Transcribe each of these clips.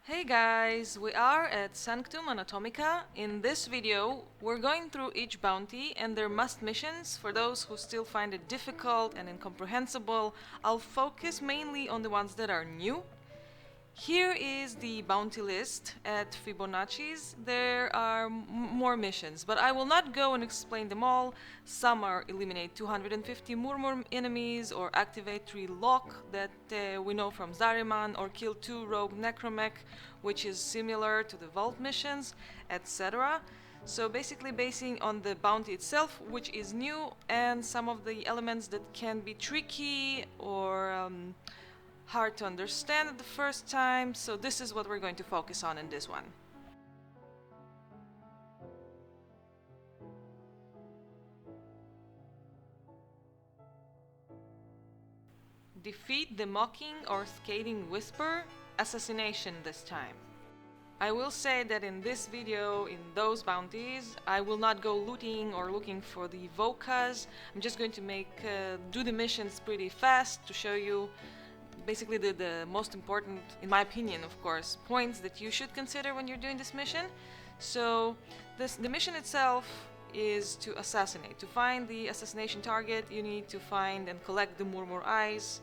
Hey guys, we are at Sanctum Anatomica. In this video, we're going through each bounty and their must missions. For those who still find it difficult and incomprehensible, I'll focus mainly on the ones that are new. Here is the bounty list at Fibonacci's. There are more missions, but I will not go and explain them all. Some are eliminate 250 Murmur enemies, or activate 3 lock that we know from Zariman, or kill 2 rogue necromech, which is similar to the vault missions, etc. So basically basing on the bounty itself, which is new, and some of the elements that can be tricky or hard to understand at the first time, so this is what we're going to focus on in this one. Defeat the mocking or scathing whisper, Assassination this time. I will say that in this video, in those bounties, I will not go looting or looking for the vocas. I'm just going to do the missions pretty fast to show you basically the most important, in my opinion of course, points that you should consider when you're doing this mission. So the mission itself is to assassinate. To find the assassination target, you need to find and collect the Murmur eyes,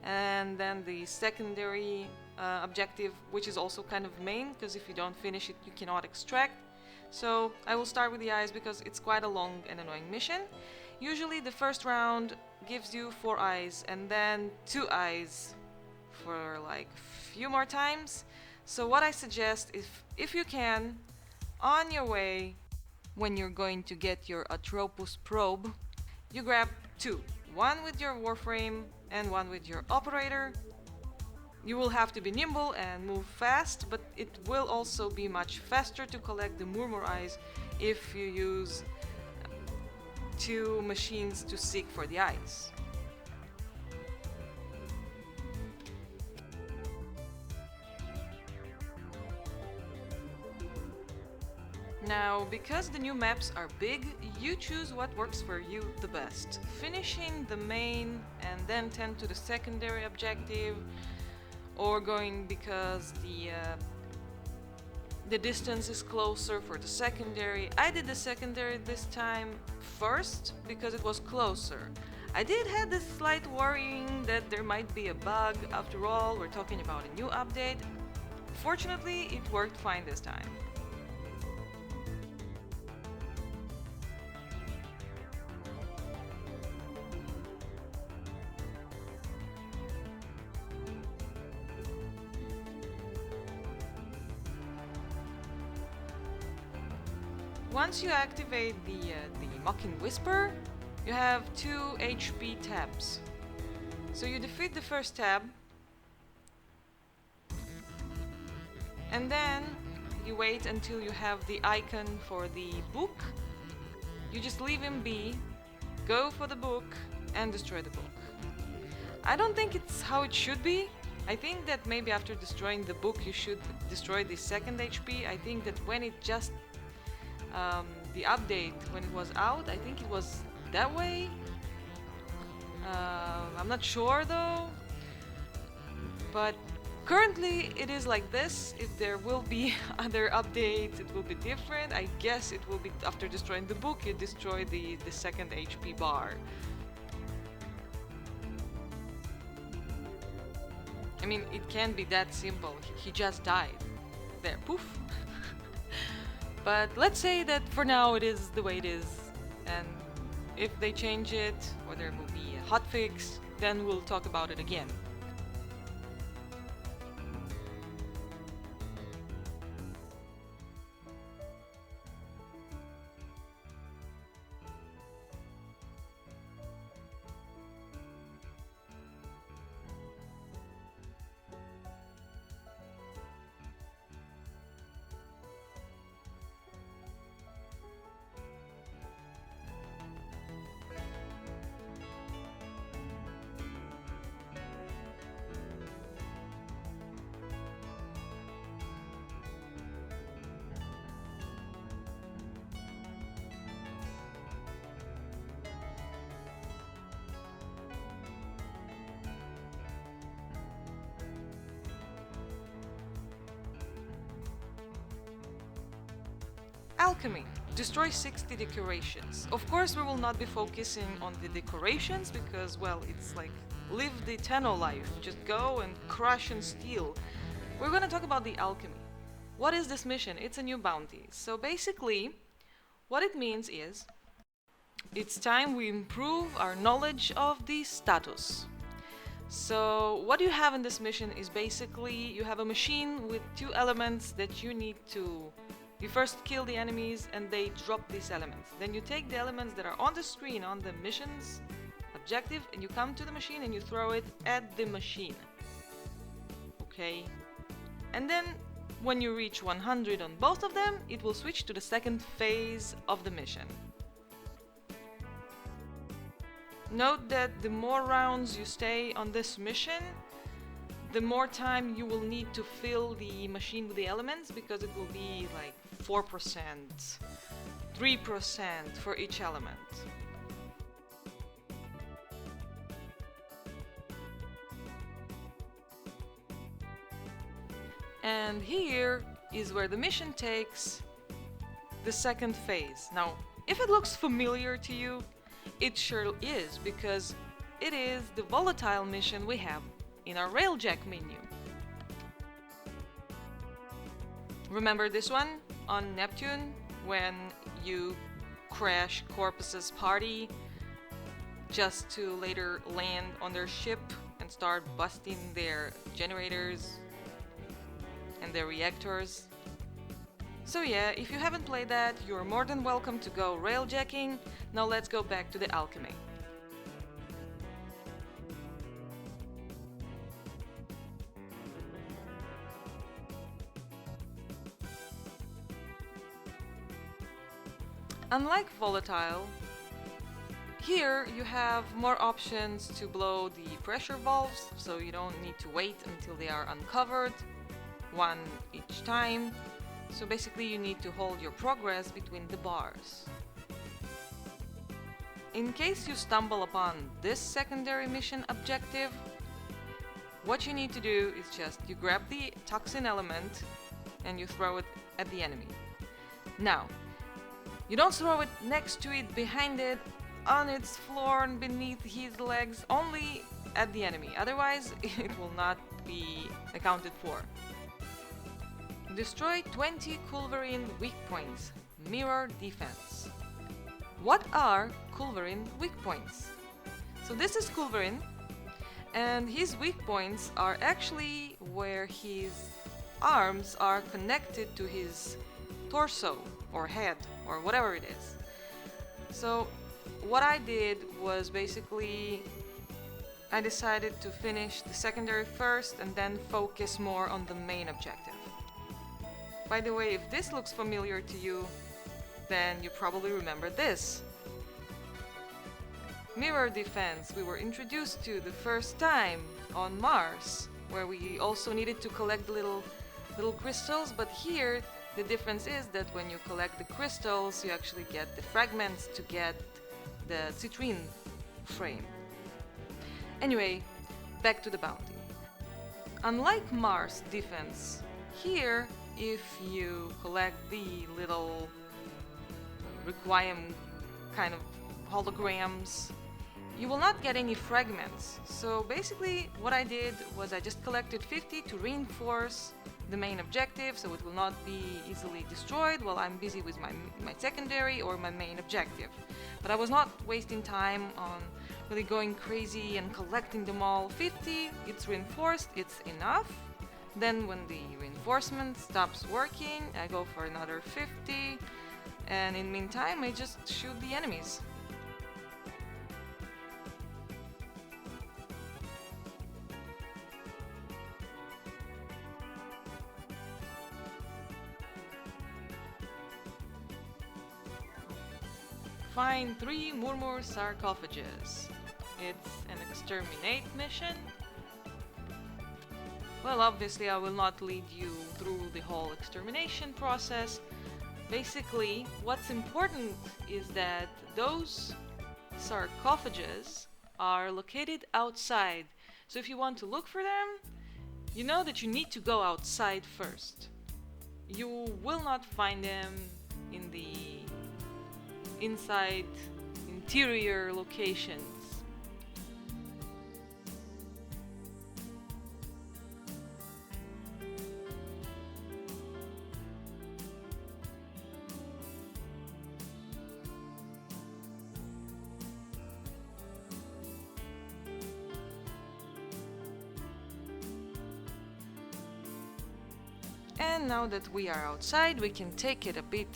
and then the secondary objective, which is also kind of main, because if you don't finish it you cannot extract. So I will start with the eyes because it's quite a long and annoying mission. Usually the first round gives you 4 eyes and then 2 eyes for like few more times. So what I suggest, if you can, on your way, when you're going to get your Atropos probe, you grab 2, one with your Warframe and one with your Operator. You will have to be nimble and move fast, but it will also be much faster to collect the Murmur eyes if you use 2 machines to seek for the eyes. Now, because the new maps are big, you choose what works for you the best. Finishing the main and then tend to the secondary objective, or going because the distance is closer for the secondary. I did the secondary this time first because it was closer. I did have this slight worrying that there might be a bug. After all, we're talking about a new update. Fortunately, it worked fine this time. Once you activate the Mocking Whisper, you have 2 HP tabs. So you defeat the first tab, and then you wait until you have the icon for the book. You just leave him be, go for the book, and destroy the book. I don't think it's how it should be. I think that maybe after destroying the book you should destroy the second HP. I think that when it just the update, when it was out, I think it was that way. I'm not sure though, but currently it is like this. If there will be other updates, it will be different. I guess it will be after destroying the book, you destroy the second HP bar. I mean, it can be that simple. He just died. There, poof. But let's say that for now it is the way it is, and if they change it or there will be a hotfix, then we'll talk about it again. Alchemy. Destroy 60 decorations. Of course, we will not be focusing on the decorations because, well, it's like live the Tenno life. Just go and crush and steal. We're gonna talk about the Alchemy. What is this mission? It's a new bounty. So basically, what it means is it's time we improve our knowledge of the status. So what you have in this mission is basically you have a machine with two elements that you need to... You first kill the enemies and they drop these elements. Then you take the elements that are on the screen on the mission's objective and you come to the machine and you throw it at the machine. Okay? And then when you reach 100 on both of them, it will switch to the second phase of the mission. Note that the more rounds you stay on this mission, the more time you will need to fill the machine with the elements, because it will be like 4%, 3% for each element. And here is where the mission takes the second phase. Now, if it looks familiar to you, it sure is, because it is the volatile mission we have in our Railjack menu. Remember this one on Neptune, when you crash Corpus's party just to later land on their ship and start busting their generators and their reactors? So yeah, if you haven't played that, you're more than welcome to go railjacking. Now let's go back to the Alchemy. Unlike Volatile, here you have more options to blow the pressure valves, so you don't need to wait until they are uncovered, one each time. So basically you need to hold your progress between the bars. In case you stumble upon this secondary mission objective, what you need to do is just you grab the toxin element and you throw it at the enemy. Now, you don't throw it next to it, behind it, on its floor and beneath his legs, only at the enemy, otherwise it will not be accounted for. Destroy 20 Culverin weak points. Mirror defense. What are Culverin weak points? So this is Culverin, and his weak points are actually where his arms are connected to his torso or head or whatever it is. So what I did was basically I decided to finish the secondary first and then focus more on the main objective. By the way, if this looks familiar to you, then you probably remember this. Mirror defense we were introduced to the first time on Mars, where we also needed to collect little crystals, but here the difference is that when you collect the crystals, you actually get the fragments to get the citrine frame. Anyway, back to the bounty. Unlike Mars defense, here if you collect the little Requiem kind of holograms, you will not get any fragments. So basically what I did was I just collected 50 to reinforce the main objective, so it will not be easily destroyed while I'm busy with my secondary or my main objective. But I was not wasting time on really going crazy and collecting them all. 50, it's reinforced, it's enough. Then when the reinforcement stops working, I go for another 50, and in the meantime I just shoot the enemies. Find 3 Murmur sarcophages. It's an Exterminate mission. Well, obviously I will not lead you through the whole extermination process. Basically, what's important is that those sarcophages are located outside. So if you want to look for them, you know that you need to go outside first. You will not find them in the inside interior locations. And now that we are outside, we can take it a bit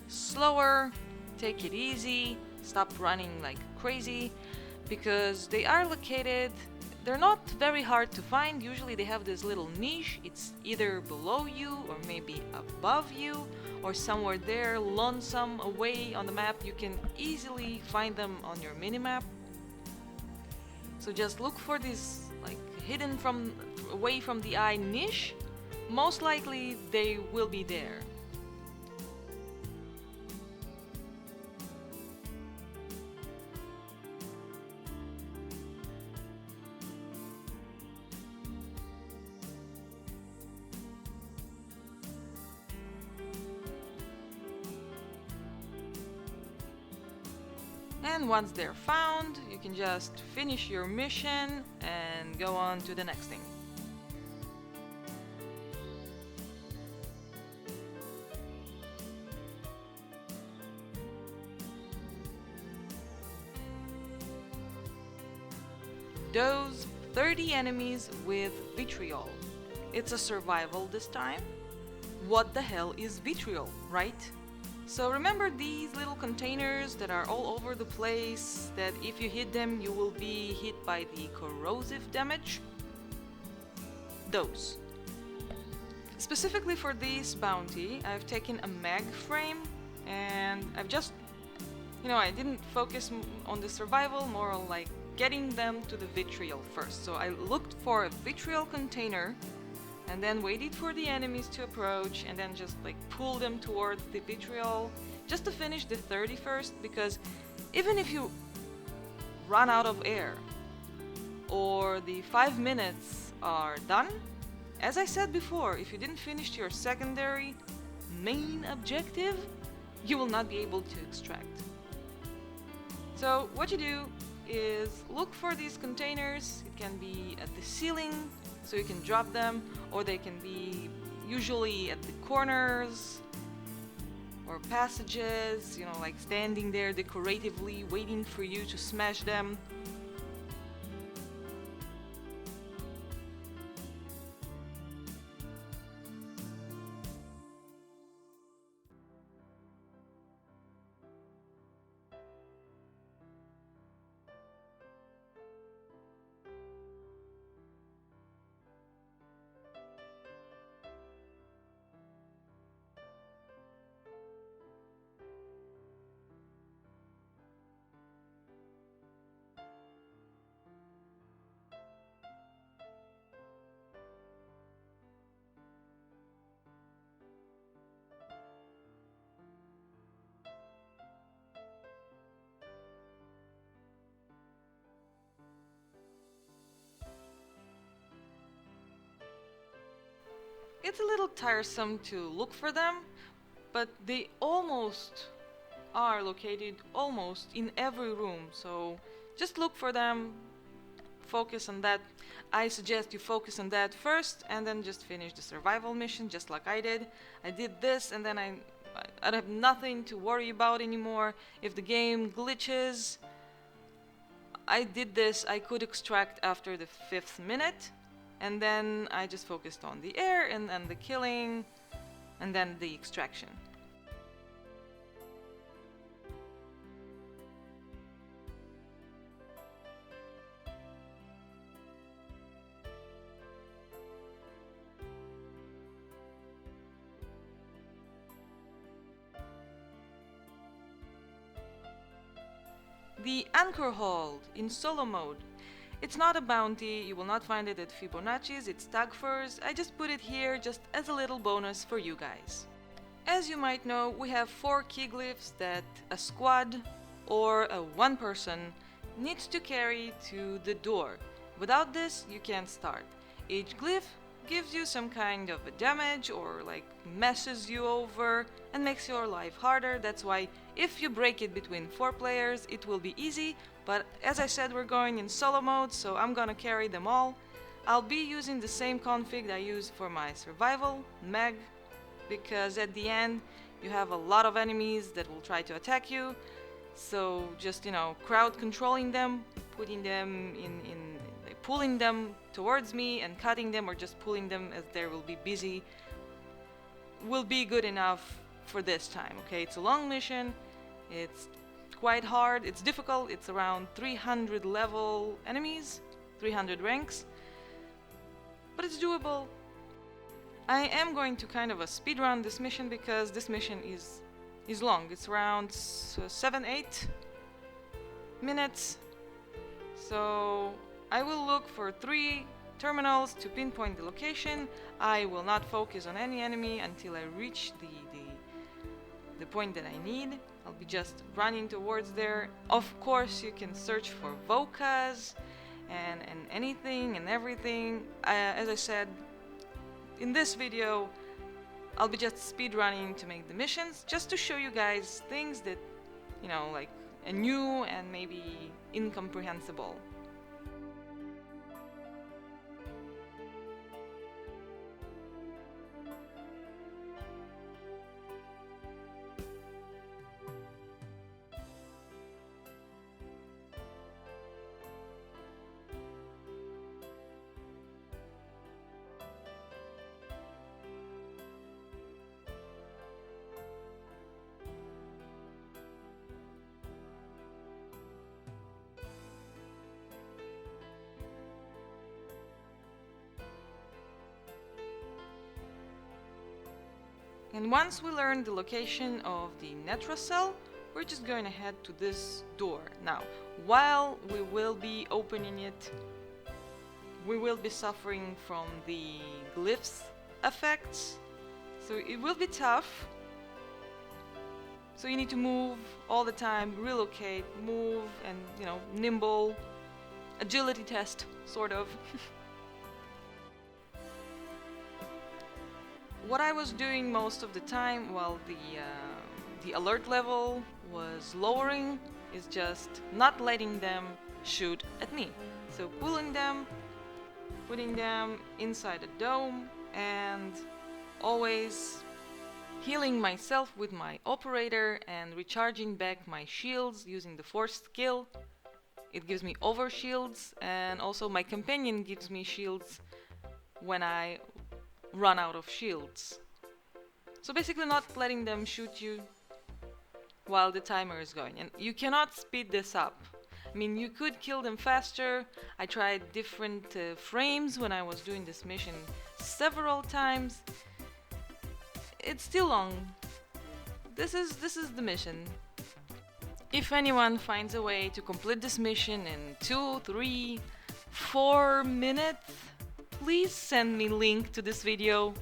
slower, take it easy, stop running like crazy, because they are located, they're not very hard to find. Usually they have this little niche, it's either below you or maybe above you or somewhere there lonesome away on the map. You can easily find them on your minimap. So just look for this like hidden from away from the eye niche. Most likely they will be there. And once they're found, you can just finish your mission and go on to the next thing. Douse 30 enemies with Vitriol. It's a survival this time. What the hell is Vitriol, right? So remember these little containers that are all over the place, that if you hit them you will be hit by the corrosive damage? Those. Specifically for this bounty, I've taken a mag frame and I've just, I didn't focus on the survival, more on like getting them to the Vitriol first. So I looked for a Vitriol container and then waited for the enemies to approach and then just like pull them towards the Vitriol just to finish the 30 first, because even if you run out of air or the 5 minutes are done, as I said before, if you didn't finish your secondary main objective, you will not be able to extract. So what you do is look for these containers. It can be at the ceiling so you can drop them, or they can be usually at the corners or passages, like standing there decoratively waiting for you to smash them. It's a little tiresome to look for them, but they almost are located almost in every room, so just look for them, focus on that. I suggest you focus on that first and then just finish the survival mission just like I did. I did this and then I have nothing to worry about anymore. If the game glitches, I did this, I could extract after the 5th minute. And then I just focused on the air and then the killing and then the extraction. The Anchorhold in solo mode. It's not a bounty, you will not find it at Fibonacci's, it's Tagfurs. I just put it here just as a little bonus for you guys. As you might know, we have 4 key glyphs that a squad or a one person needs to carry to the door. Without this, you can't start. Each glyph gives you some kind of a damage or like messes you over and makes your life harder. That's why if you break it between 4 players it will be easy, but as I said, we're going in solo mode, so I'm gonna carry them all. I'll be using the same config I used for my survival, Meg, because at the end you have a lot of enemies that will try to attack you, so just, you know, crowd controlling them, putting them like pulling them towards me and cutting them, or just pulling them as they will be busy, will be good enough for this time. Okay, it's a long mission, it's quite hard, it's difficult, it's around 300 level enemies, 300 ranks, but it's doable. I am going to kind of a speed run this mission because this mission is long. It's around 7-8 minutes. So I will look for 3 terminals to pinpoint the location. I will not focus on any enemy until I reach the point that I need. I'll be just running towards there. Of course, you can search for vocas and anything and everything. As I said, in this video I'll be just speed running to make the missions, just to show you guys things that, you know, like new and maybe incomprehensible. And once we learn the location of the Netra cell, we're just going to head to this door. Now, while we will be opening it, we will be suffering from the glyphs effects, so it will be tough. So you need to move all the time, relocate, move, and, you know, nimble, agility test, sort of. What I was doing most of the time while the alert level was lowering is just not letting them shoot at me. So pulling them, putting them inside a dome, and always healing myself with my operator and recharging back my shields using the force skill. It gives me over shields, and also my companion gives me shields when I run out of shields. So basically not letting them shoot you while the timer is going. And you cannot speed this up. I mean, you could kill them faster. I tried different frames when I was doing this mission several times. It's still long. This is the mission. If anyone finds a way to complete this mission in 2, 3, 4 minutes, please send me link to this video.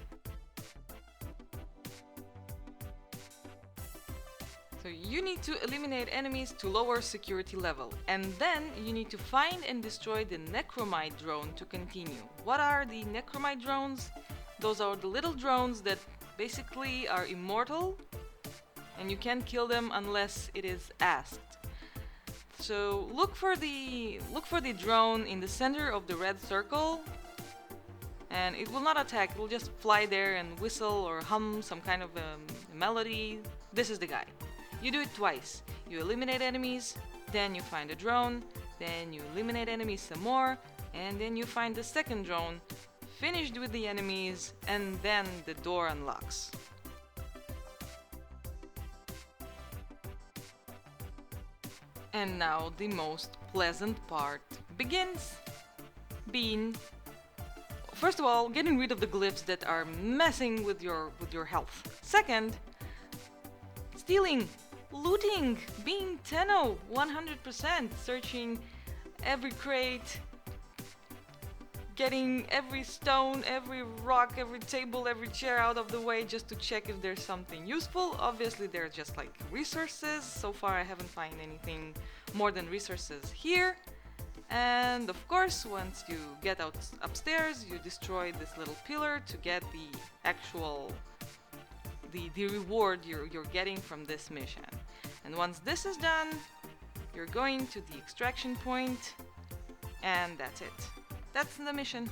So you need to eliminate enemies to lower security level, and then you need to find and destroy the Necromite drone to continue. What are the Necromite drones? Those are the little drones that basically are immortal, and you can't kill them unless it is asked. So look for the drone in the center of the red circle, and it will not attack, it will just fly there and whistle or hum some kind of a melody. This is the guy. You do it twice. You eliminate enemies, then you find a drone, then you eliminate enemies some more, and then you find the second drone, finished with the enemies, and then the door unlocks. And now the most pleasant part begins. First of all, getting rid of the glyphs that are messing with your health. Second, stealing, looting, being Tenno 100%, searching every crate, getting every stone, every rock, every table, every chair out of the way just to check if there's something useful. Obviously they're just like resources. So far I haven't found anything more than resources here. And of course, once you get out upstairs, you destroy this little pillar to get the actual the reward you're getting from this mission. And once this is done, you're going to the extraction point, and that's it. That's the mission.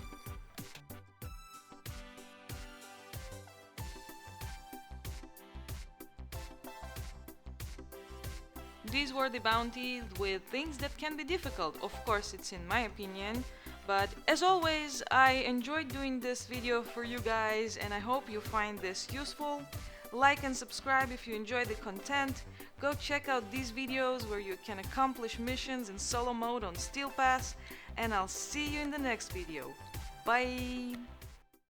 These were the bounties with things that can be difficult. Of course, it's in my opinion, but as always, I enjoyed doing this video for you guys, and I hope you find this useful. Like and subscribe if you enjoy the content. Go check out these videos where you can accomplish missions in solo mode on Steel Pass, and I'll see you in the next video. Bye!